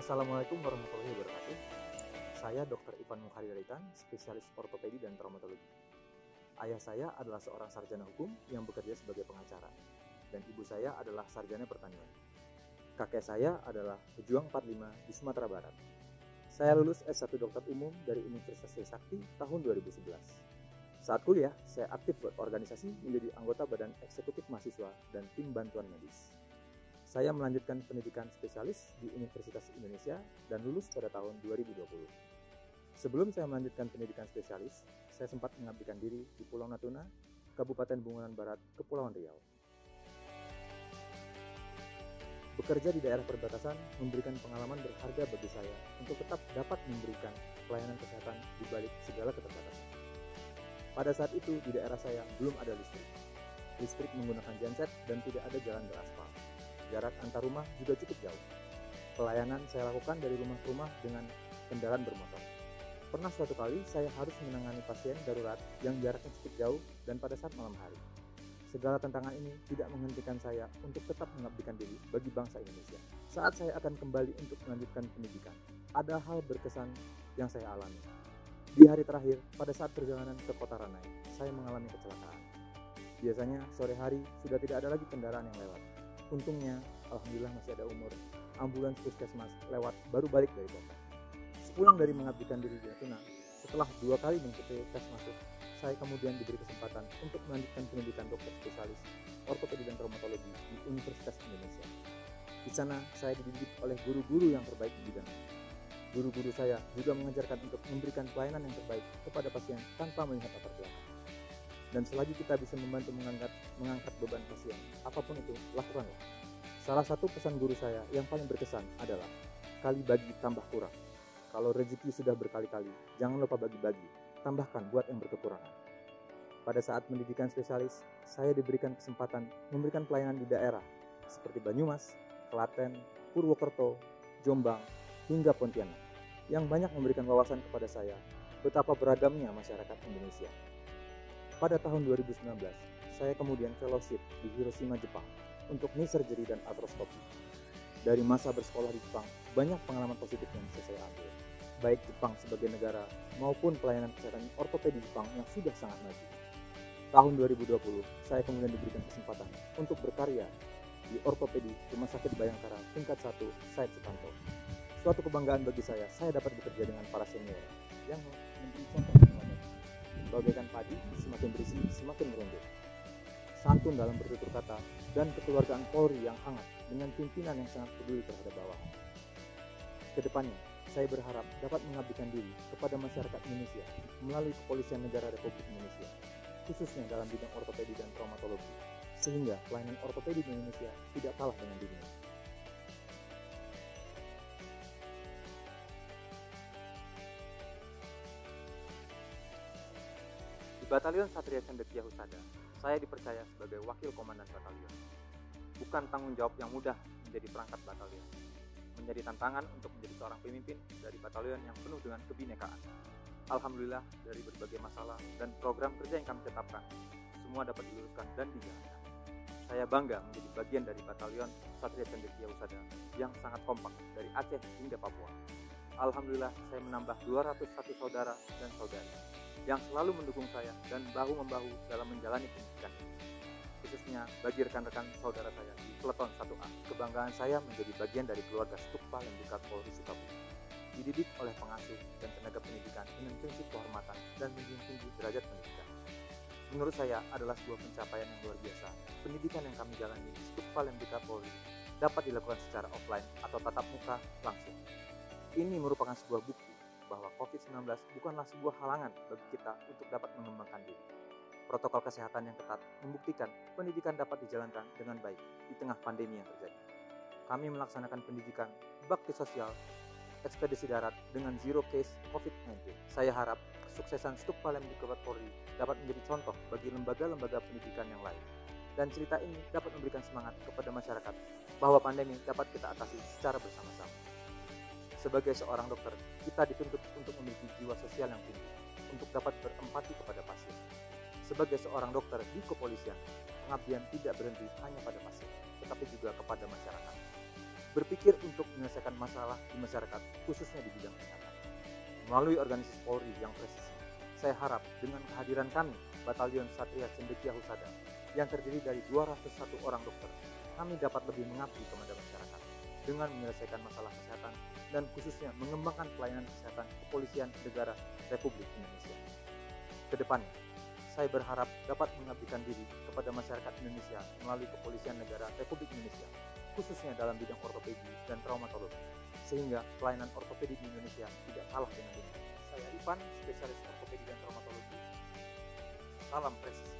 Assalamualaikum warahmatullahi wabarakatuh. Saya Dr. Ivan Muharidaritan, spesialis ortopedi dan traumatologi. Ayah saya adalah seorang sarjana hukum yang bekerja sebagai pengacara, dan ibu saya adalah sarjana pertanian. Kakek saya adalah pejuang 45 di Sumatera Barat. Saya lulus S1 Dokter Umum dari Universitas Trisakti tahun 2011. Saat kuliah, saya aktif berorganisasi menjadi anggota Badan Eksekutif Mahasiswa dan Tim Bantuan Medis. Saya melanjutkan pendidikan spesialis di Universitas Indonesia dan lulus pada tahun 2020. Sebelum saya melanjutkan pendidikan spesialis, saya sempat mengabdikan diri di Pulau Natuna, Kabupaten Bunguran Barat, Kepulauan Riau. Bekerja di daerah perbatasan memberikan pengalaman berharga bagi saya untuk tetap dapat memberikan pelayanan kesehatan di balik segala keterbatasan. Pada saat itu di daerah saya belum ada listrik. Listrik menggunakan genset dan tidak ada jalan beraspal. Jarak antar rumah juga cukup jauh. Pelayanan saya lakukan dari rumah ke rumah dengan kendaraan bermotor. Pernah suatu kali saya harus menangani pasien darurat yang jaraknya cukup jauh dan pada saat malam hari. Segala tantangan ini tidak menghentikan saya untuk tetap mengabdikan diri bagi bangsa Indonesia. Saat saya akan kembali untuk melanjutkan pendidikan, ada hal berkesan yang saya alami. Di hari terakhir, pada saat perjalanan ke Kota Ranai, saya mengalami kecelakaan. Biasanya sore hari sudah tidak ada lagi kendaraan yang lewat. Untungnya, alhamdulillah masih ada umur. Ambulans puskesmas lewat baru balik dari kota. Sepulang dari mengabdikan diri di Natuna, setelah 2 kali mengikuti tes masuk, saya kemudian diberi kesempatan untuk melanjutkan pendidikan dokter spesialis ortopedi dan traumatologi di Universitas Indonesia. Di sana, saya dididik oleh guru-guru yang terbaik di bidangnya. Guru-guru saya juga mengajarkan untuk memberikan pelayanan yang terbaik kepada pasien tanpa melihat latar belakang. Dan selagi kita bisa membantu mengangkat beban pasien, apapun itu, lakukanlah. Salah satu pesan guru saya yang paling berkesan adalah, kali bagi tambah kurang. Kalau rezeki sudah berkali-kali, jangan lupa bagi-bagi, tambahkan buat yang berkekurangan. Pada saat pendidikan spesialis, saya diberikan kesempatan memberikan pelayanan di daerah, seperti Banyumas, Klaten, Purwokerto, Jombang, hingga Pontianak, yang banyak memberikan wawasan kepada saya betapa beragamnya masyarakat Indonesia. Pada tahun 2019, saya kemudian fellowship di Hiroshima, Jepang untuk knee surgery dan arthroskopi. Dari masa bersekolah di Jepang, banyak pengalaman positif yang bisa saya ambil, baik Jepang sebagai negara maupun pelayanan kesehatan ortopedi Jepang yang sudah sangat maju. Tahun 2020, saya kemudian diberikan kesempatan untuk berkarya di ortopedi Rumah Sakit Bayangkara tingkat 1 Said Sukanto. Suatu kebanggaan bagi saya dapat bekerja dengan para senior yang memberi contoh teladan. Bagaikan padi, semakin berisi, semakin merunduk. Santun dalam bertutur kata, dan kekeluargaan Polri yang hangat dengan pimpinan yang sangat peduli terhadap bawahan. Kedepannya, saya berharap dapat mengabdikan diri kepada masyarakat Indonesia melalui Kepolisian Negara Republik Indonesia, khususnya dalam bidang ortopedi dan traumatologi, sehingga pelayanan ortopedi di Indonesia tidak kalah dengan dunia. Batalion Satria Cendekia Husada, saya dipercaya sebagai wakil komandan batalion. Bukan tanggung jawab yang mudah menjadi perangkat batalion. Menjadi tantangan untuk menjadi seorang pemimpin dari batalion yang penuh dengan kebinekaan. Alhamdulillah, dari berbagai masalah dan program kerja yang kami tetapkan, semua dapat diluruskan dan dijalankan. Saya bangga menjadi bagian dari batalion Satria Cendekia Husada yang sangat kompak dari Aceh hingga Papua. Alhamdulillah, saya menambah 201 saudara dan saudari yang selalu mendukung saya dan bahu-membahu dalam menjalani pendidikan. Khususnya bagi rekan-rekan saudara saya di Peleton 1A, kebanggaan saya menjadi bagian dari keluarga Stukpa Lemdikat Polri Sukabumi, dididik oleh pengasuh dan tenaga pendidikan dengan prinsip kehormatan dan menjunjung tinggi derajat pendidikan. Menurut saya adalah sebuah pencapaian yang luar biasa. Pendidikan yang kami jalani di Stukpa Lemdikat Polri dapat dilakukan secara offline atau tatap muka langsung. Ini merupakan sebuah bukti bahwa COVID-19 bukanlah sebuah halangan bagi kita untuk dapat mengembangkan diri. Protokol kesehatan yang ketat membuktikan pendidikan dapat dijalankan dengan baik di tengah pandemi yang terjadi. Kami melaksanakan pendidikan bakti sosial, ekspedisi darat dengan zero case COVID-19. Saya harap kesuksesan Stukpa Lemdikat Polri dapat menjadi contoh bagi lembaga-lembaga pendidikan yang lain. Dan cerita ini dapat memberikan semangat kepada masyarakat bahwa pandemi dapat kita atasi secara bersama-sama. Sebagai seorang dokter, kita dituntut untuk memiliki jiwa sosial yang tinggi, untuk dapat berempati kepada pasien. Sebagai seorang dokter di kepolisian, pengabdian tidak berhenti hanya pada pasien, tetapi juga kepada masyarakat. berpikir untuk menyelesaikan masalah di masyarakat, khususnya di bidang kesehatan. Melalui organisasi Polri yang presisi, saya harap dengan kehadiran kami, Batalion Satria Cendekia Husada, yang terdiri dari 201 orang dokter, kami dapat lebih mengabdi kepada masyarakat dengan menyelesaikan masalah kesehatan dan khususnya mengembangkan pelayanan kesehatan kepolisian negara Republik Indonesia. Kedepannya, saya berharap dapat mengabdikan diri kepada masyarakat Indonesia melalui kepolisian negara Republik Indonesia, khususnya dalam bidang ortopedi dan traumatologi, sehingga pelayanan ortopedi di Indonesia tidak kalah dengan dunia. Saya Ivan, spesialis ortopedi dan traumatologi. Salam presisi.